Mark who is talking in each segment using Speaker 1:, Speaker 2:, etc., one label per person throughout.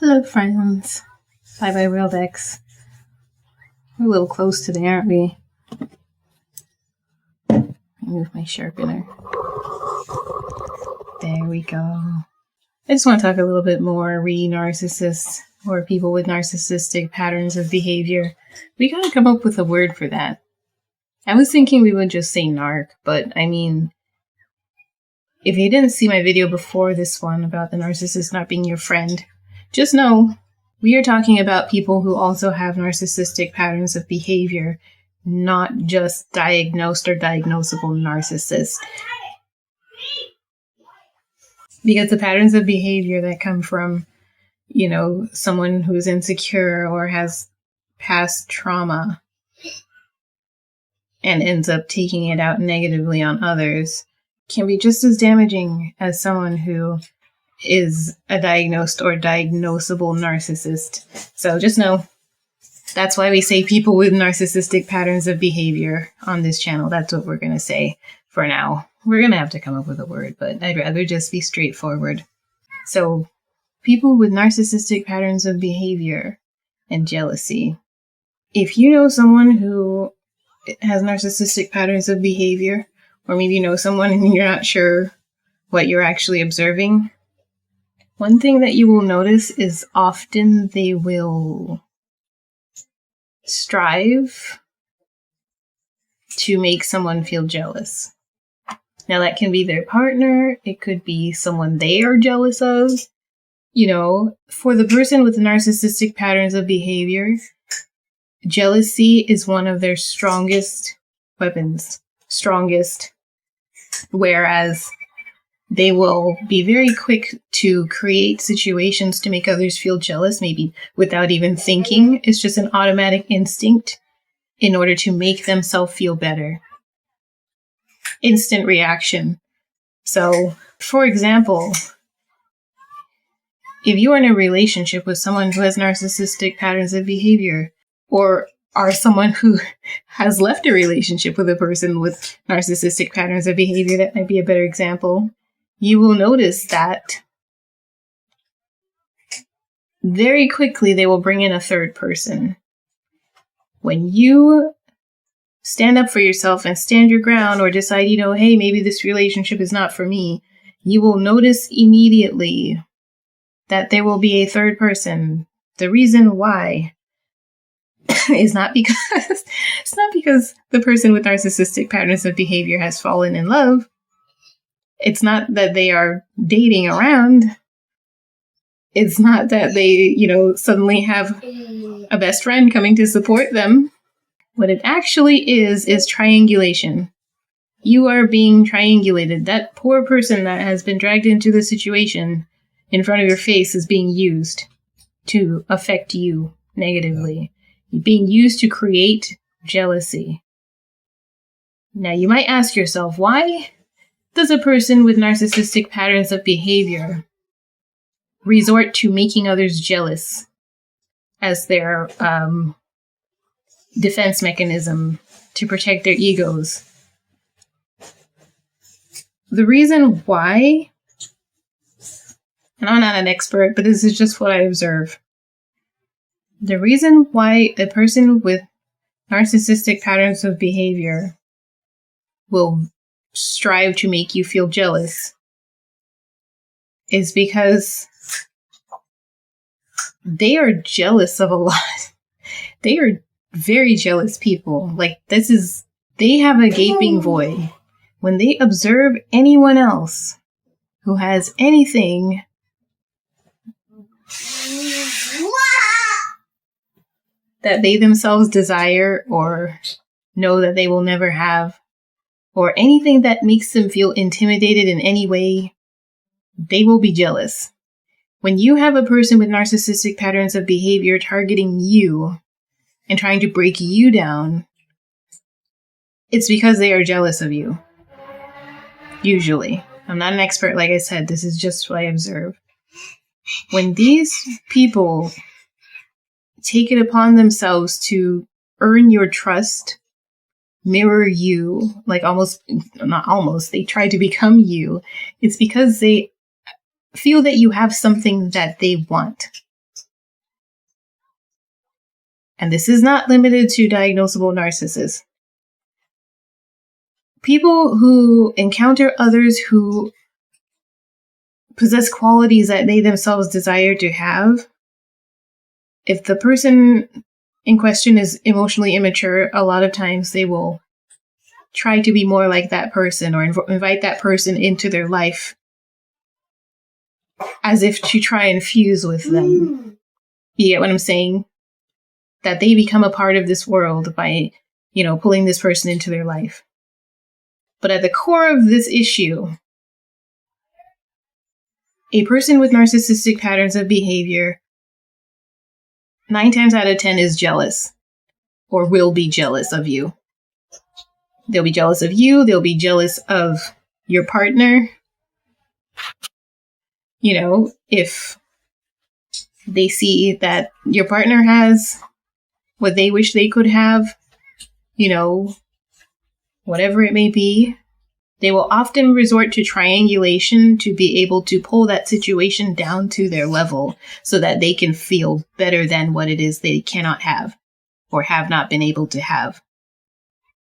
Speaker 1: Hello, friends. ByeByeWorldx. We're a little close today, aren't we? Move my sharpener. There we go. I just want to talk a little bit more narcissists or people with narcissistic patterns of behavior. We gotta come up with a word for that. I was thinking we would just say narc, but I mean, if you didn't see my video before this one about the narcissist not being your friend, just know we are talking about people who also have narcissistic patterns of behavior, not just diagnosed or diagnosable narcissists. Because the patterns of behavior that come from, someone who's insecure or has past trauma and ends up taking it out negatively on others can be just as damaging as someone who is a diagnosed or diagnosable narcissist. So just know, that's why we say people with narcissistic patterns of behavior on this channel. That's what we're going to say for now. We're going to have to come up with a word, but I'd rather just be straightforward. So people with narcissistic patterns of behavior and jealousy. If you know someone who has narcissistic patterns of behavior, or maybe you know someone and you're not sure what you're actually observing, one thing that you will notice is often they will strive to make someone feel jealous. Now that can be their partner, it could be someone they are jealous of. For the person with narcissistic patterns of behavior, jealousy is one of their strongest weapons. Whereas they will be very quick to create situations to make others feel jealous, maybe without even thinking. It's just an automatic instinct in order to make themselves feel better. Instant reaction. So, for example, if you are in a relationship with someone who has narcissistic patterns of behavior, or are someone who has left a relationship with a person with narcissistic patterns of behavior, that might be a better example, you will notice that very quickly they will bring in a third person. When you stand up for yourself and stand your ground or decide, hey, maybe this relationship is not for me, you will notice immediately that there will be a third person. The reason why is not because the person with narcissistic patterns of behavior has fallen in love. It's not that they are dating around. It's not that they, suddenly have a best friend coming to support them. What it actually is triangulation. You are being triangulated. That poor person that has been dragged into the situation in front of your face is being used to affect you negatively. You're being used to create jealousy. Now, you might ask yourself, why does a person with narcissistic patterns of behavior resort to making others jealous as their defense mechanism to protect their egos? The reason why, and I'm not an expert, but this is just what I observe. The reason why a person with narcissistic patterns of behavior will strive to make you feel jealous is because they are jealous of a lot. They are very jealous people. They have a gaping void. When they observe anyone else who has anything that they themselves desire or know that they will never have, or anything that makes them feel intimidated in any way, they will be jealous. When you have a person with narcissistic patterns of behavior targeting you and trying to break you down, it's because they are jealous of you. Usually. I'm not an expert, like I said. This is just what I observe. When these people take it upon themselves to earn your trust, mirror you, they try to become you, it's because they feel that you have something that they want. and this is not limited to diagnosable narcissists, people who encounter others who possess qualities that they themselves desire to have, if the person in question is emotionally immature, a lot of times they will try to be more like that person or invite that person into their life as if to try and fuse with them. You get what I'm saying? That they become a part of this world by, pulling this person into their life. But at the core of this issue, a person with narcissistic patterns of behavior 9 times out of 10 is jealous or will be jealous of you. They'll be jealous of you. They'll be jealous of your partner. If they see that your partner has what they wish they could have, whatever it may be, they will often resort to triangulation to be able to pull that situation down to their level so that they can feel better than what it is they cannot have or have not been able to have.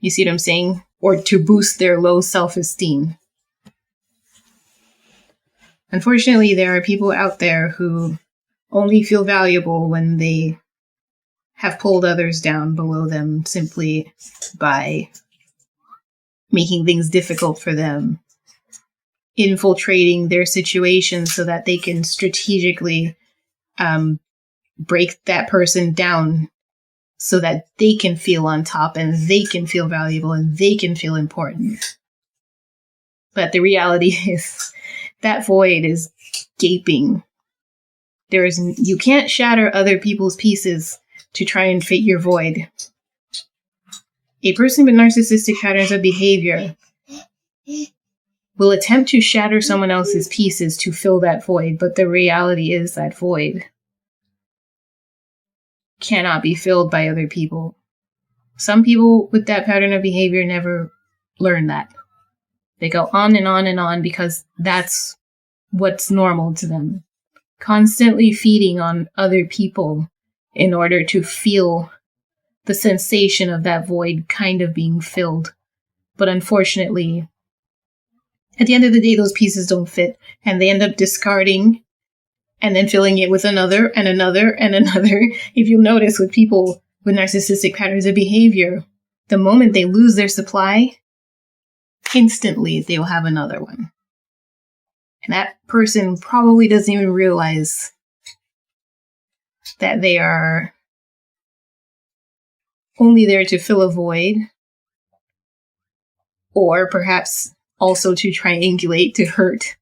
Speaker 1: You see what I'm saying? Or to boost their low self-esteem. Unfortunately, there are people out there who only feel valuable when they have pulled others down below them simply by making things difficult for them, infiltrating their situation so that they can strategically break that person down so that they can feel on top and they can feel valuable and they can feel important. But the reality is that void is gaping. You can't shatter other people's pieces to try and fit your void. A person with narcissistic patterns of behavior will attempt to shatter someone else's pieces to fill that void, but the reality is that void cannot be filled by other people. Some people with that pattern of behavior never learn that. They go on and on and on because that's what's normal to them. Constantly feeding on other people in order to feel the sensation of that void kind of being filled. But unfortunately, at the end of the day, those pieces don't fit, and they end up discarding and then filling it with another and another and another. If you'll notice with people with narcissistic patterns of behavior, the moment they lose their supply, instantly they will have another one. And that person probably doesn't even realize that they are only there to fill a void, or perhaps also to triangulate to hurt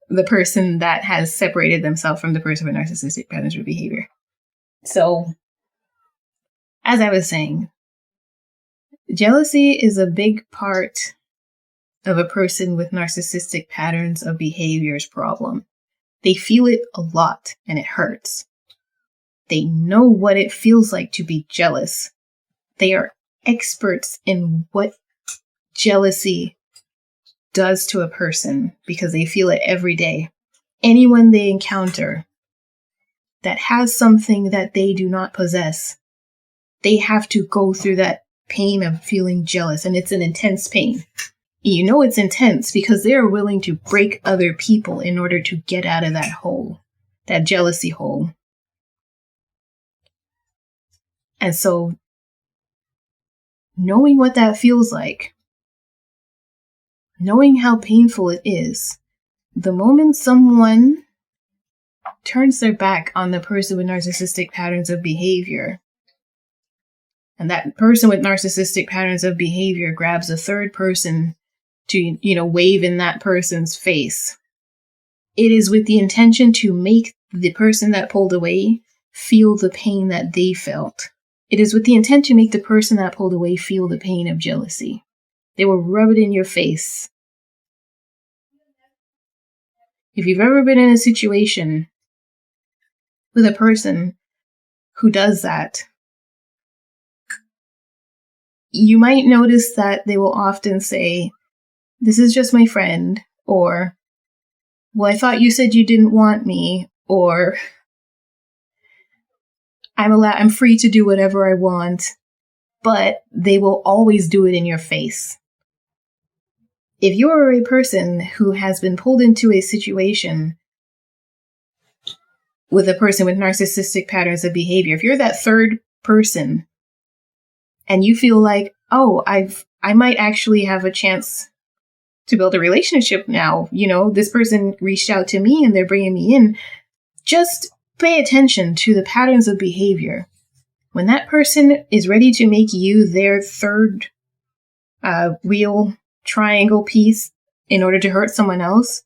Speaker 1: the person that has separated themselves from the person with narcissistic patterns of behavior. So, as I was saying, jealousy is a big part of a person with narcissistic patterns of behavior's problem. They feel it a lot and it hurts. They know what it feels like to be jealous. They are experts in what jealousy does to a person because they feel it every day. Anyone they encounter that has something that they do not possess, they have to go through that pain of feeling jealous, and it's an intense pain. You know it's intense because they're willing to break other people in order to get out of that hole, that jealousy hole. And so, knowing what that feels like, knowing how painful it is, the moment someone turns their back on the person with narcissistic patterns of behavior, and that person with narcissistic patterns of behavior grabs a third person to, wave in that person's face, it is with the intention to make the person that pulled away feel the pain that they felt. It is with the intent to make the person that pulled away feel the pain of jealousy. They will rub it in your face. If you've ever been in a situation with a person who does that, you might notice that they will often say, "This is just my friend," or, "Well, I thought you said you didn't want me," or, I'm free to do whatever I want, but they will always do it in your face. If you're a person who has been pulled into a situation with a person with narcissistic patterns of behavior, if you're that third person and you feel like, oh, I might actually have a chance to build a relationship now, this person reached out to me and they're bringing me in, just pay attention to the patterns of behavior. When that person is ready to make you their third real triangle piece in order to hurt someone else,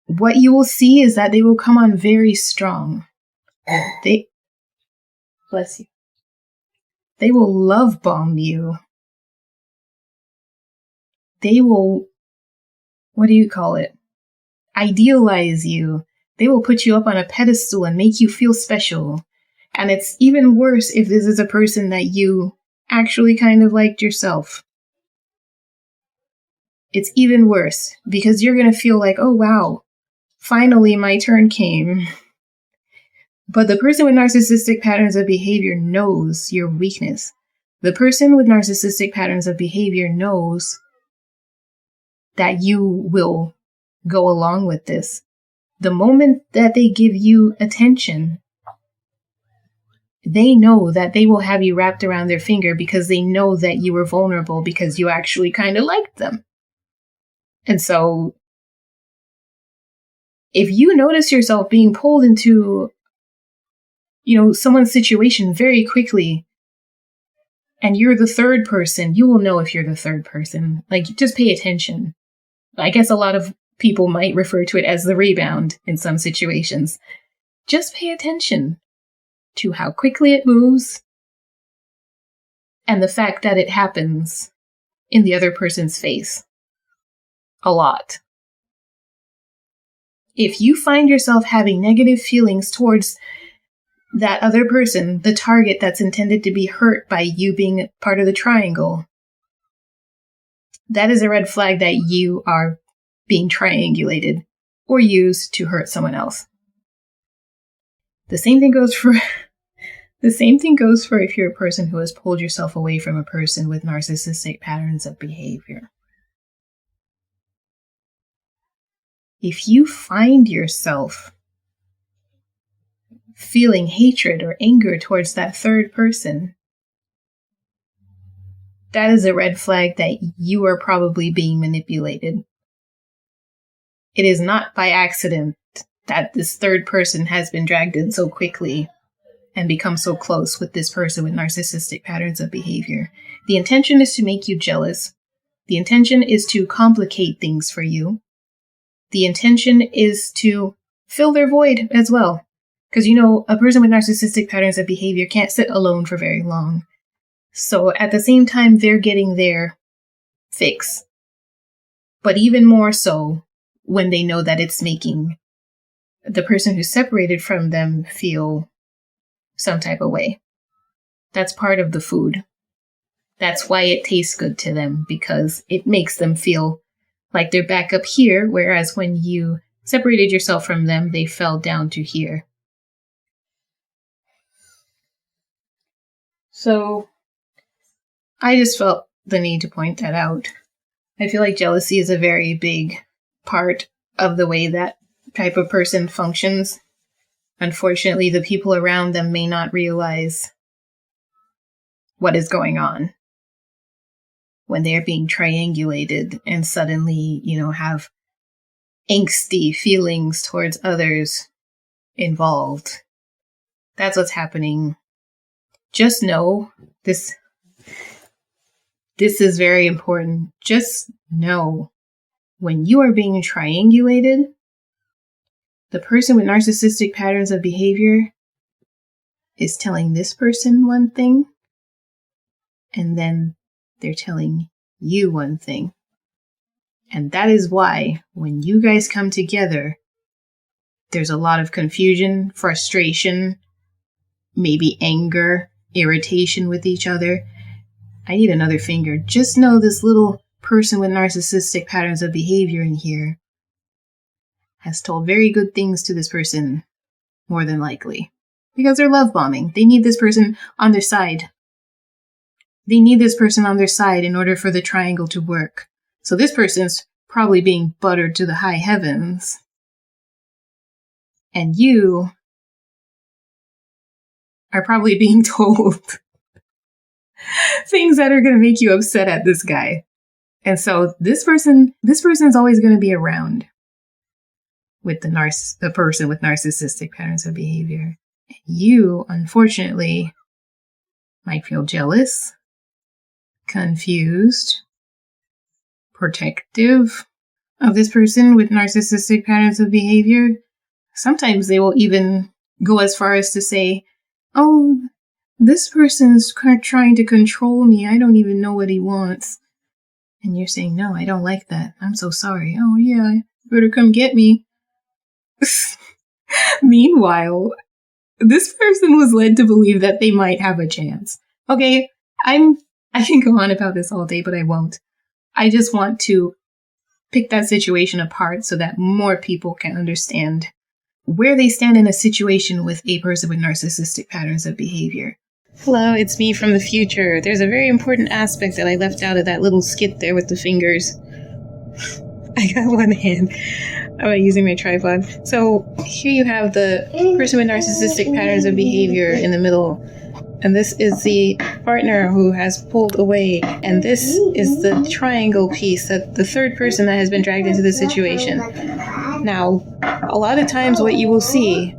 Speaker 1: what you will see is that they will come on very strong. Bless you. They will love bomb you. They will, idealize you. They will put you up on a pedestal and make you feel special. And it's even worse if this is a person that you actually kind of liked yourself. It's even worse because you're going to feel like, oh, wow, finally my turn came. But the person with narcissistic patterns of behavior knows your weakness. The person with narcissistic patterns of behavior knows that you will go along with this. The moment that they give you attention, they know that they will have you wrapped around their finger because they know that you were vulnerable because you actually kind of liked them. And so, if you notice yourself being pulled into, someone's situation very quickly, and you're the third person, you will know if you're the third person. Just pay attention. I guess a lot of people might refer to it as the rebound in some situations. Just pay attention to how quickly it moves and the fact that it happens in the other person's face. A lot. If you find yourself having negative feelings towards that other person, the target that's intended to be hurt by you being part of the triangle, that is a red flag that you are being triangulated or used to hurt someone else. The same thing goes for if you're a person who has pulled yourself away from a person with narcissistic patterns of behavior. If you find yourself feeling hatred or anger towards that third person, that is a red flag that you are probably being manipulated. It is not by accident that this third person has been dragged in so quickly and become so close with this person with narcissistic patterns of behavior. The intention is to make you jealous. The intention is to complicate things for you. The intention is to fill their void as well. Because, a person with narcissistic patterns of behavior can't sit alone for very long. So at the same time, they're getting their fix. But even more so when they know that it's making the person who's separated from them feel some type of way. That's part of the food. That's why it tastes good to them, because it makes them feel like they're back up here, whereas when you separated yourself from them, they fell down to here. So I just felt the need to point that out. I feel like jealousy is a very big part of the way that type of person functions. Unfortunately, the people around them may not realize what is going on when they are being triangulated and suddenly, have angsty feelings towards others involved. That's what's happening. Just know this is very important. Just know when you are being triangulated, the person with narcissistic patterns of behavior is telling this person one thing, and then they're telling you one thing. And that is why when you guys come together, there's a lot of confusion, frustration, maybe anger, irritation with each other. I need another finger. Just know this little person with narcissistic patterns of behavior in here has told very good things to this person, more than likely. because they're love bombing. They need this person on their side. They need this person on their side in order for the triangle to work. So this person's probably being buttered to the high heavens. And you are probably being told things that are going to make you upset at this guy. And so this person's always going to be around with the person with narcissistic patterns of behavior. And you, unfortunately, might feel jealous, confused, protective of this person with narcissistic patterns of behavior. Sometimes they will even go as far as to say, oh, this person's trying to control me. I don't even know what he wants. And you're saying, no, I don't like that. I'm so sorry. Oh, yeah, you better come get me. Meanwhile, this person was led to believe that they might have a chance. Okay, I can go on about this all day, but I won't. I just want to pick that situation apart so that more people can understand where they stand in a situation with a person with narcissistic patterns of behavior. Hello, it's me from the future. There's a very important aspect that I left out of that little skit there with the fingers. I got one hand. I'm not using my tripod. So here you have the person with narcissistic patterns of behavior in the middle. And this is the partner who has pulled away. And this is the triangle piece, that the third person that has been dragged into the situation. Now, a lot of times what you will see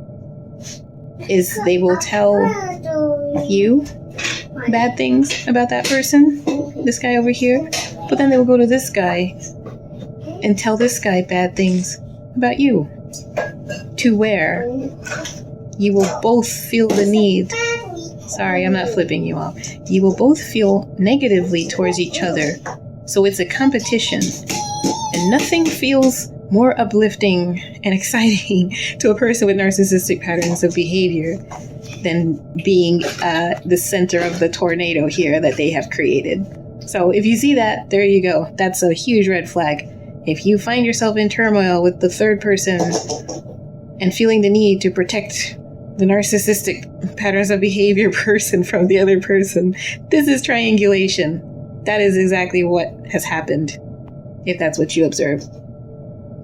Speaker 1: is they will tell you bad things about that person, this guy over here, but then they will go to this guy and tell this guy bad things about you, to where you will both feel the need. Sorry, I'm not flipping you off. You will both feel negatively towards each other. So it's a competition. And nothing feels more uplifting and exciting to a person with narcissistic patterns of behavior than being the center of the tornado here that they have created. So if you see that, there you go. That's a huge red flag. If you find yourself in turmoil with the third person and feeling the need to protect the narcissistic patterns of behavior person from the other person, this is triangulation. That is exactly what has happened, if that's what you observe.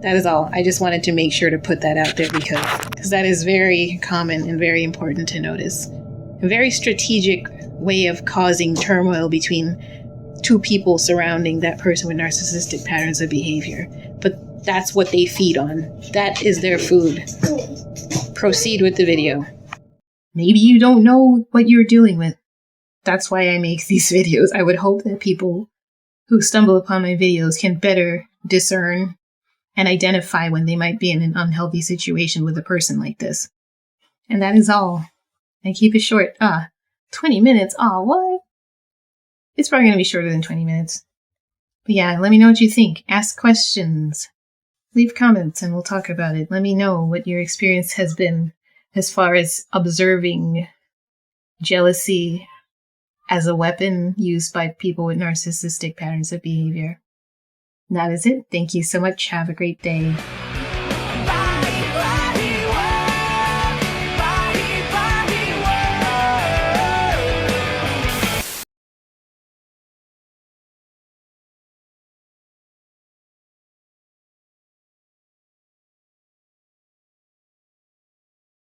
Speaker 1: That is all. I just wanted to make sure to put that out there because that is very common and very important to notice. A very strategic way of causing turmoil between two people surrounding that person with narcissistic patterns of behavior. But that's what they feed on. That is their food. Proceed with the video. Maybe you don't know what you're dealing with. That's why I make these videos. I would hope that people who stumble upon my videos can better discern and identify when they might be in an unhealthy situation with a person like this. And that is all. I keep it short. 20 minutes. What? It's probably going to be shorter than 20 minutes. But yeah, let me know what you think. Ask questions. Leave comments and we'll talk about it. Let me know what your experience has been as far as observing jealousy as a weapon used by people with narcissistic patterns of behavior. That is it. Thank you so much. Have a great day.